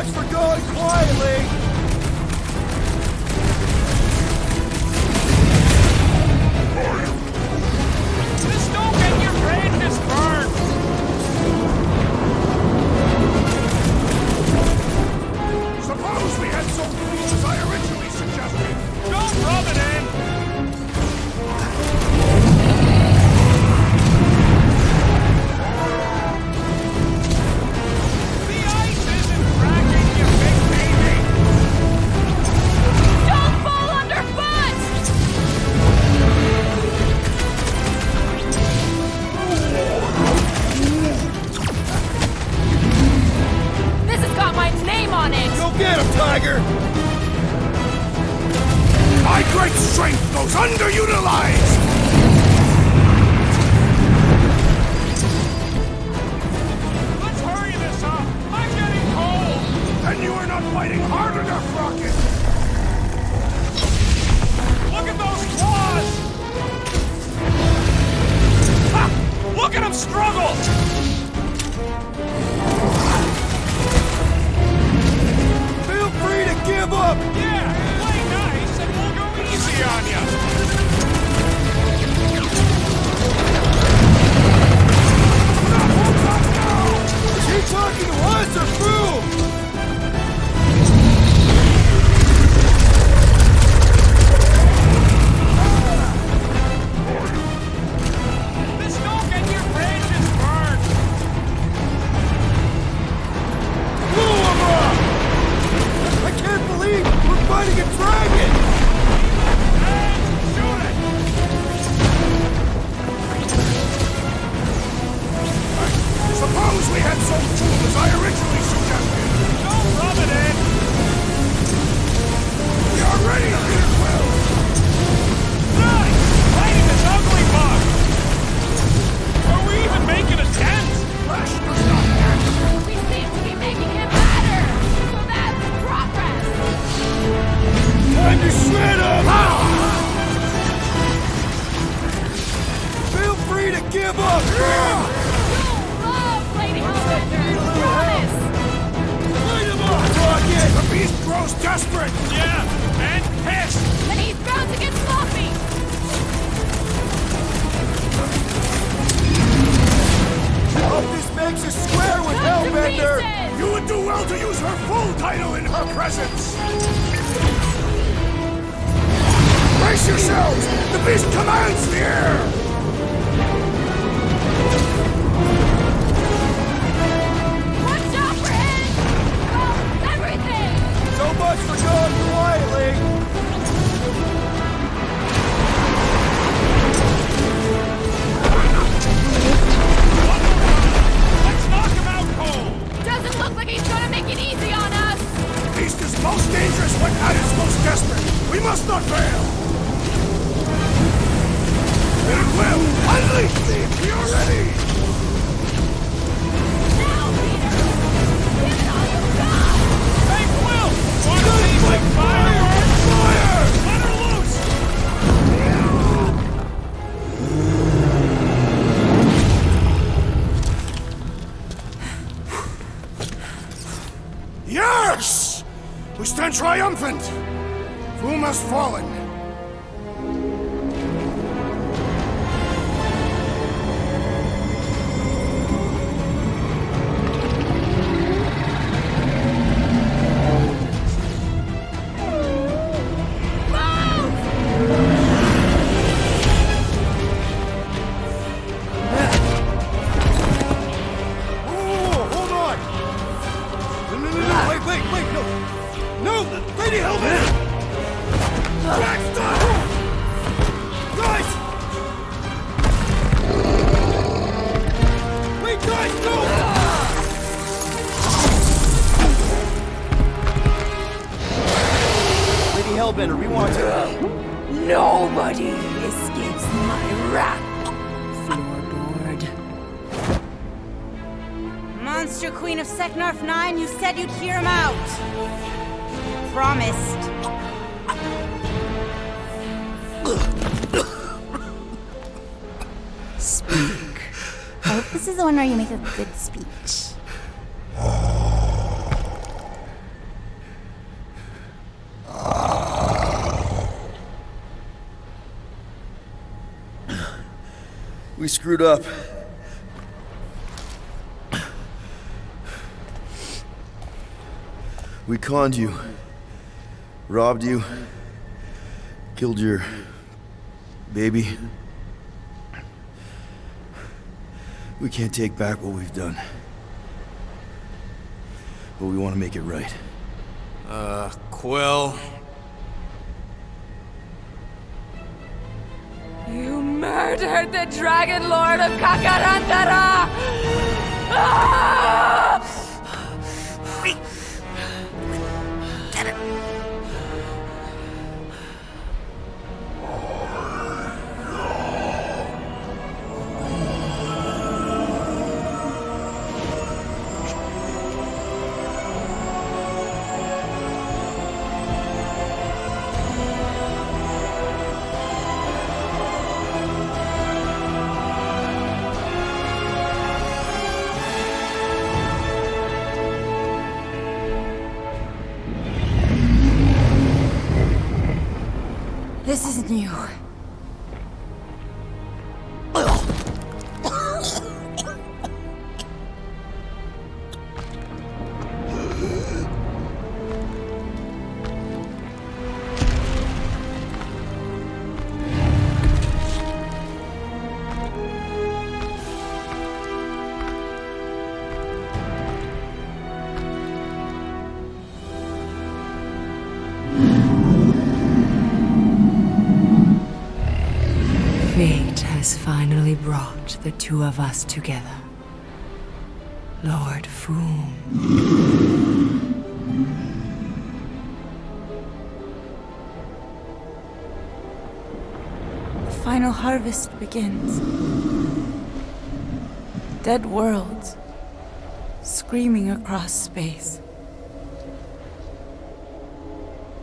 much for going quietly! Just don't get your ranges burned! Suppose we had some food as I originally suggested. Don't rub it in! The ice isn't cracking, you big baby! Don't fall underfoot! This has got my name on it! Go get him, Tiger! My great strength goes underutilized! Let's hurry this up! I'm getting cold! Then you are not fighting hard enough, Rocket! Look at those claws! Ha! Look at him struggle! Feel free to give up! Yeah, play nice and we'll go easy on ya! Is he talking to us or Boom? This don't get your ranges burned! Blew him up! I can't believe we're fighting a dragon! Hey, shoot it! Suppose we had some food as I originally suggested. Don't rub it in! We are ready, Peter Quill! Nice! Fighting this ugly bug! Are we even making a dent? Flash does not matter! We seem to be making it better! So that's progress! Time to shred him! Feel free to give up! You'll love Lady Hellbender! Promise! Light him up, Rocket! The beast grows desperate! Yeah, and pissed! And he's bound to get sloppy! Hope this makes us square with Cut to Hellbender! pieces! You would do well to use her full title in her presence! Brace yourselves! The beast commands the air! Watch out for him! Oh, everything! So much for going quietly! Let's knock him out cold! Doesn't look like he's gonna make it easy on us! Beast is most dangerous when at its most desperate! We must not fail! It will! Unleash me if we are ready! Now, Peter! Give it all you've got! Hey, Quill! Want to see some fireworks? Fire! Let her loose! Yes! We stand triumphant! Foom has fallen. Whoa, hold on! No, wait, no! No, Lady Hellbender! Drax, stop! Guys! Wait, guys, no! Lady Hellbender, we want to... Nobody escapes my wrath. Floorboard. Monster Queen of Seknarf 9, you said you'd hear him out. Promised. Speak. I hope this is the one where you make a good speech. We screwed up. We conned you, robbed you, killed your baby. We can't take back what we've done. But we want to make it right. Quill. You murdered the Dragon Lord of Kakarantara! Ah! This isn't you. Fate has finally brought the two of us together. Lord Foom. The final harvest begins. Dead worlds, screaming across space.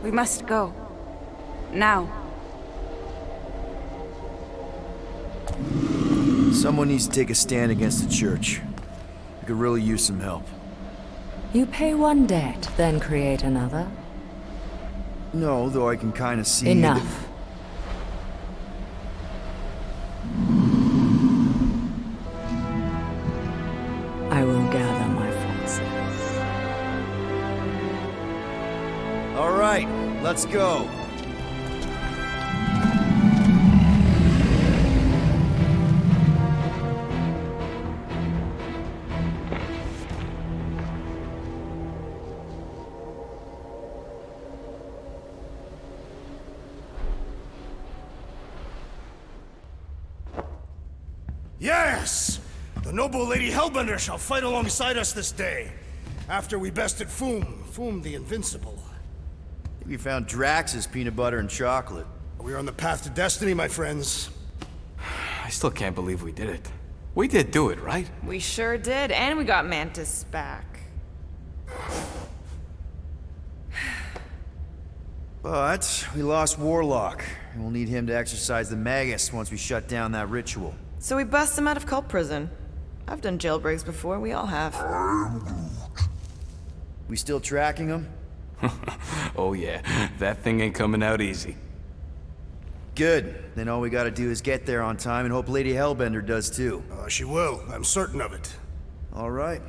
We must go. Now. Someone needs to take a stand against the church. We could really use some help. You pay one debt, then create another. No, though I can kind of see... Enough. I will gather my forces. All right, let's go. Yes! The noble Lady Hellbender shall fight alongside us this day. After we bested Foom the Invincible. I think we found Drax's peanut butter and chocolate. We are on the path to destiny, my friends. I still can't believe we did it. We did do it, right? We sure did, and we got Mantis back. But we lost Warlock, and we'll need him to exercise the Magus once we shut down that ritual. So we bust him out of cult prison. I've done jailbreaks before, we all have. We still tracking him? Oh yeah, that thing ain't coming out easy. Good. Then all we gotta do is get there on time and hope Lady Hellbender does too. She will. I'm certain of it. All right.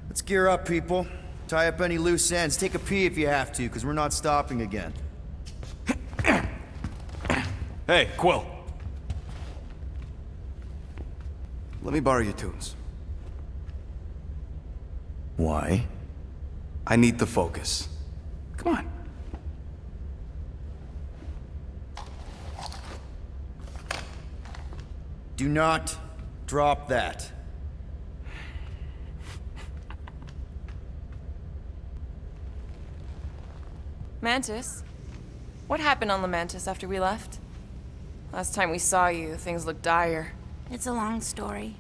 Let's gear up, people. Tie up any loose ends. Take a pee if you have to, because we're not stopping again. Hey, Quill. Let me borrow your tunes. Why? I need the focus. Come on. Do not drop that. Mantis? What happened on the Mantis after we left? Last time we saw you, things looked dire. It's a long story.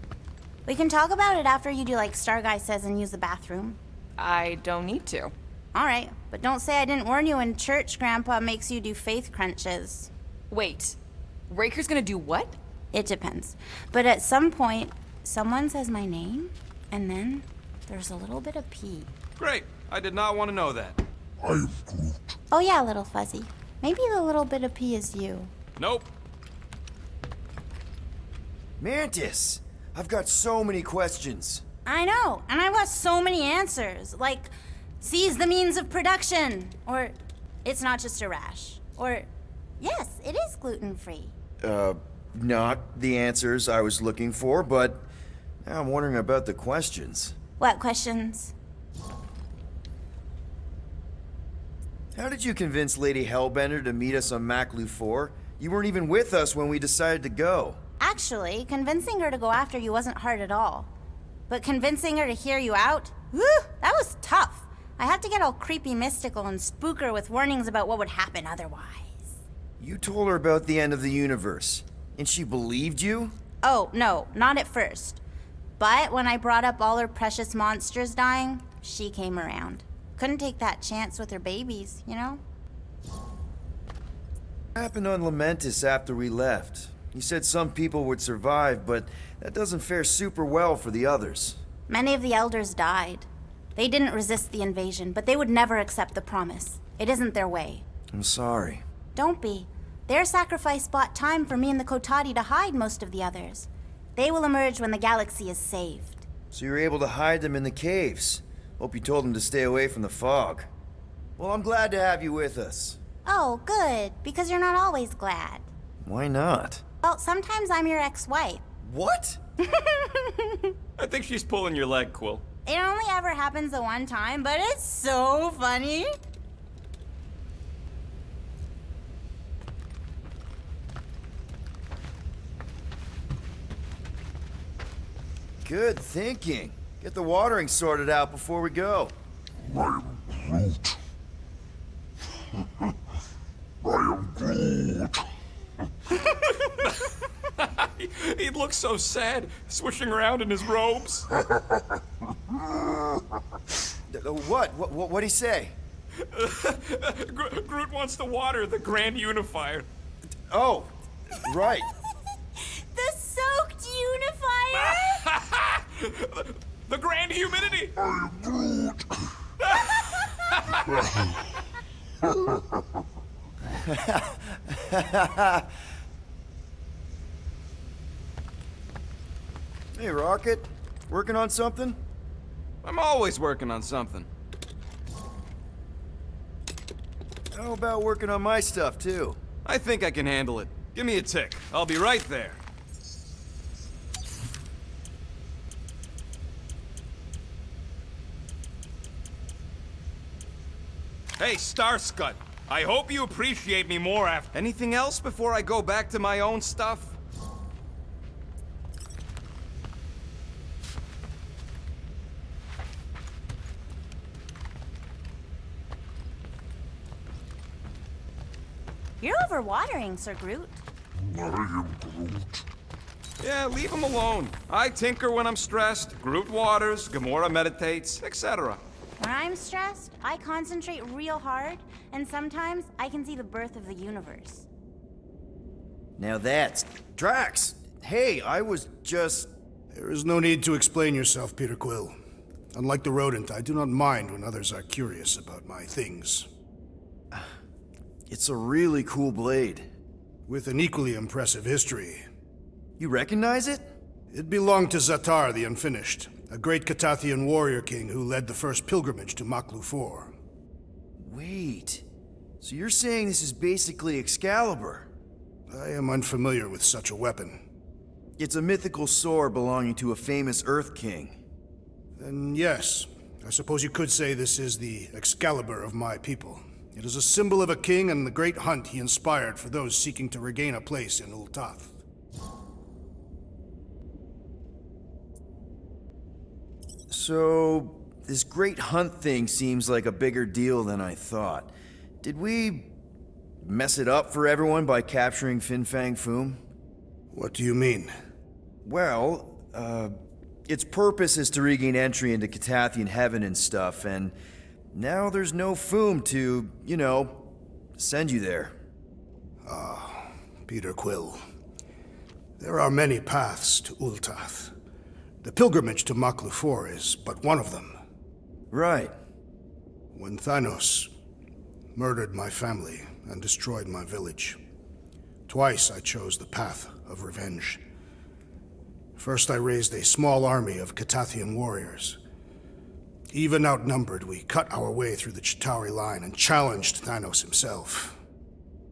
We can talk about it after you do like Star Guy says and use the bathroom. I don't need to. All right, but don't say I didn't warn you in church Grandpa makes you do faith crunches. Wait, Raker's gonna do what? It depends. But at some point, someone says my name, and then there's a little bit of pee. Great. I did not want to know that. Oh yeah, little fuzzy. Maybe the little bit of pee is you. Nope. Mantis! I've got so many questions. I know, and I've got so many answers. Like, seize the means of production. Or, it's not just a rash. Or, yes, it is gluten-free. Not the answers I was looking for, but now I'm wondering about the questions. What questions? How did you convince Lady Hellbender to meet us on Maklu 4? You weren't even with us when we decided to go. Actually, convincing her to go after you wasn't hard at all. But convincing her to hear you out? Whew, that was tough. I had to get all creepy mystical and spook her with warnings about what would happen otherwise. You told her about the end of the universe, and she believed you? Oh, no, not at first. But when I brought up all her precious monsters dying, she came around. Couldn't take that chance with her babies, you know? What happened on Lamentis after we left? You said some people would survive, but that doesn't fare super well for the others. Many of the elders died. They didn't resist the invasion, but they would never accept the promise. It isn't their way. I'm sorry. Don't be. Their sacrifice bought time for me and the Kotati to hide most of the others. They will emerge when the galaxy is saved. So you were able to hide them in the caves. Hope you told them to stay away from the fog. Well, I'm glad to have you with us. Oh, good, because you're not always glad. Why not? Well, sometimes I'm your ex-wife. What? I think she's pulling your leg, Quill. It only ever happens the one time, but it's so funny. Good thinking. Get the watering sorted out before we go. I am Groot. I am Groot. He looks so sad, swishing around in his robes. What'd he say? Groot wants to water the Grand Unifier. Oh, right. The soaked unifier? The Grand Humidity! I am Groot. Hey, Rocket. Working on something? I'm always working on something. How about working on my stuff, too? I think I can handle it. Give me a tick. I'll be right there. Hey, Starscut. I hope you appreciate me more after... Anything else before I go back to my own stuff? You're overwatering, Sir Groot. I am Groot. Yeah, leave him alone. I tinker when I'm stressed, Groot waters, Gamora meditates, etc. When I'm stressed, I concentrate real hard, and sometimes I can see the birth of the universe. Now that's... Drax! Hey, I was just... There is no need to explain yourself, Peter Quill. Unlike the rodent, I do not mind when others are curious about my things. It's a really cool blade. With an equally impressive history. You recognize it? It belonged to Zatar the Unfinished, a great Catathian warrior king who led the first pilgrimage to Maklu 4. Wait, so you're saying this is basically Excalibur? I am unfamiliar with such a weapon. It's a mythical sword belonging to a famous Earth King. Then yes, I suppose you could say this is the Excalibur of my people. It is a symbol of a king and the great hunt he inspired for those seeking to regain a place in Ultath. So, this great hunt thing seems like a bigger deal than I thought. Did we mess it up for everyone by capturing Fin Fang Foom? What do you mean? Well, its purpose is to regain entry into Catathian heaven and stuff, and now there's no Foom to, you know, send you there. Ah, Peter Quill. There are many paths to Ultath. The pilgrimage to Maklu 4 is but one of them. Right. When Thanos murdered my family and destroyed my village, twice I chose the path of revenge. First, I raised a small army of Catathian warriors. Even outnumbered, we cut our way through the Chitauri line and challenged Thanos himself.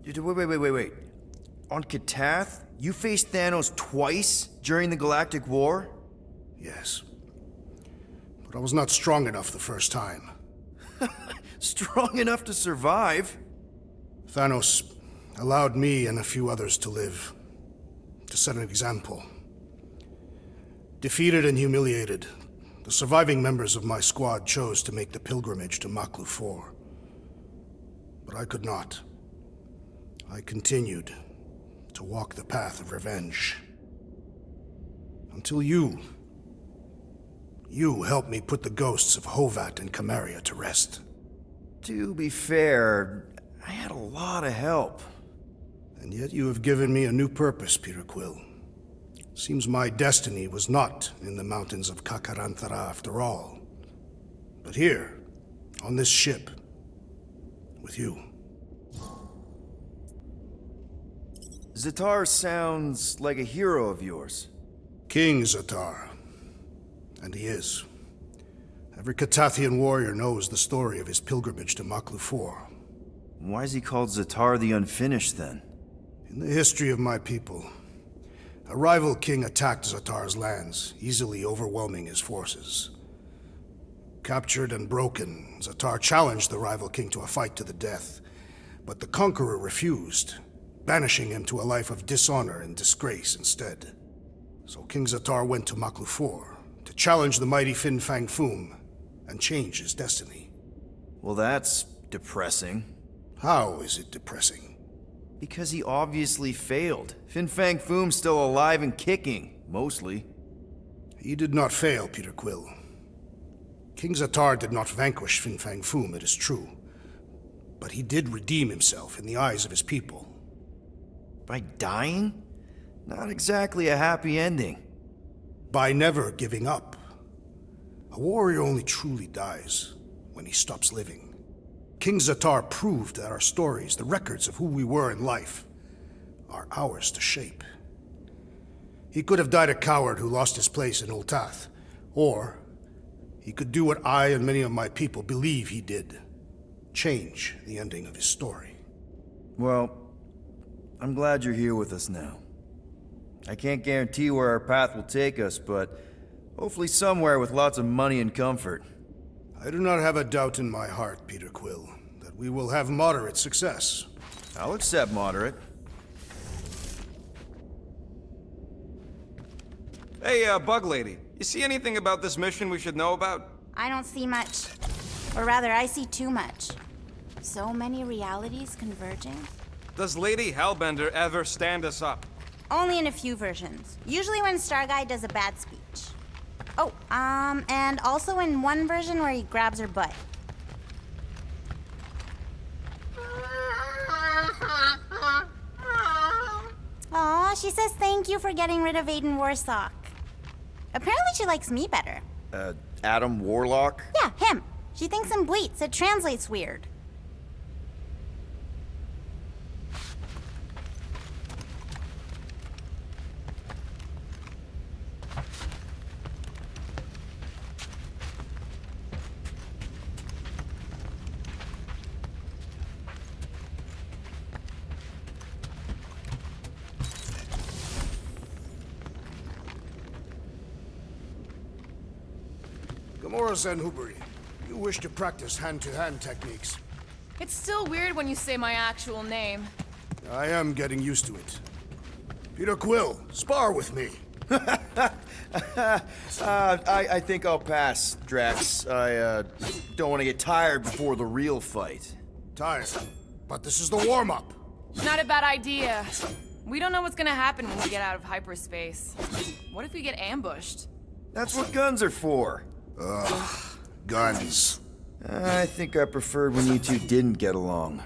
Wait. On Katath, you faced Thanos twice during the Galactic War? Yes. But I was not strong enough the first time. Strong enough to survive? Thanos allowed me and a few others to live, to set an example. Defeated and humiliated, the surviving members of my squad chose to make the pilgrimage to Maklu 4. But I could not. I continued to walk the path of revenge. Until you helped me put the ghosts of Hovat and Camaria to rest. To be fair, I had a lot of help. And yet you have given me a new purpose, Peter Quill. Seems my destiny was not in the mountains of Kakaranthara after all, but here, on this ship, with you. Zatar sounds like a hero of yours. King Zatar. And he is. Every Catathian warrior knows the story of his pilgrimage to Maklu 4. Why is he called Zatar the Unfinished, then? In the history of my people, a rival king attacked Zatar's lands, easily overwhelming his forces. Captured and broken, Zatar challenged the rival king to a fight to the death, but the conqueror refused, banishing him to a life of dishonor and disgrace instead. So King Zatar went to Maklu 4 to challenge the mighty Fin Fang Foom and change his destiny. Well, that's depressing. How is it depressing? Because he obviously failed. Fin Fang Foom's still alive and kicking, mostly. He did not fail, Peter Quill. King Zatar did not vanquish Fin Fang Foom, it is true. But he did redeem himself in the eyes of his people. By dying? Not exactly a happy ending. By never giving up. A warrior only truly dies when he stops living. King Zatar proved that our stories, the records of who we were in life, are ours to shape. He could have died a coward who lost his place in Ultath, or he could do what I and many of my people believe he did, change the ending of his story. Well, I'm glad you're here with us now. I can't guarantee where our path will take us, but hopefully somewhere with lots of money and comfort. I do not have a doubt in my heart, Peter Quill, that we will have moderate success. I'll accept moderate. Hey, Bug Lady, you see anything about this mission we should know about? I don't see much. Or rather, I see too much. So many realities converging. Does Lady Hellbender ever stand us up? Only in a few versions. Usually when Star Guy does a bad speech. Oh, and also in one version where he grabs her butt. Aw, she says thank you for getting rid of Aiden Warsock. Apparently she likes me better. Adam Warlock? Yeah, him. She thinks I'm bleats. It translates weird. Gamora Zenhuberi, you wish to practice hand-to-hand techniques. It's still weird when you say my actual name. I am getting used to it. Peter Quill, spar with me. I think I'll pass, Drax. I don't want to get tired before the real fight. Tired? But this is the warm-up. Not a bad idea. We don't know what's gonna happen when we get out of hyperspace. What if we get ambushed? That's what guns are for. Ugh, guns. I think I preferred when you two didn't get along.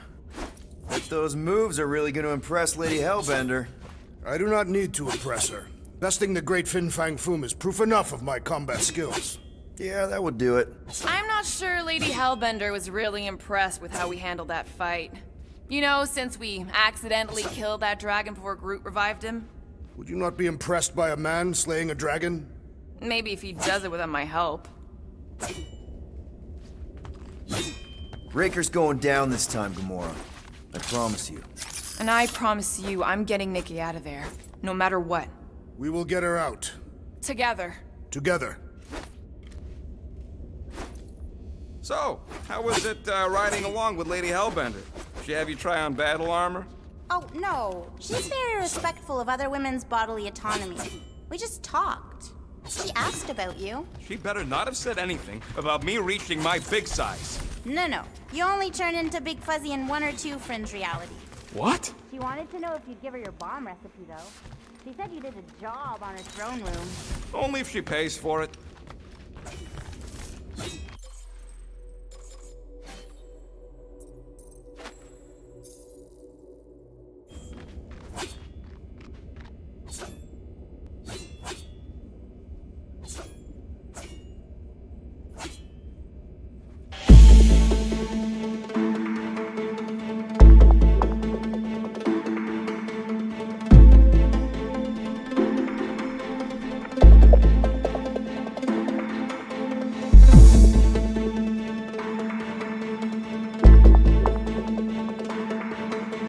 But those moves are really going to impress Lady Hellbender. I do not need to impress her. Besting the great Fin Fang Foom is proof enough of my combat skills. Yeah, that would do it. I'm not sure Lady Hellbender was really impressed with how we handled that fight. You know, since we accidentally killed that dragon before Groot revived him. Would you not be impressed by a man slaying a dragon? Maybe if he does it without my help. Breaker's going down this time, Gamora. I promise you. And I promise you, I'm getting Nikki out of there. No matter what. We will get her out. Together. Together. So, how was it riding along with Lady Hellbender? She have you try on battle armor? Oh, no. She's very respectful of other women's bodily autonomy. We just talked. She asked about you. She better not have said anything about me reaching my big size. No. You only turn into Big Fuzzy in 1 or 2 Fringe reality. What? She wanted to know if you'd give her your bomb recipe, though. She said you did a job on her throne room. Only if she pays for it.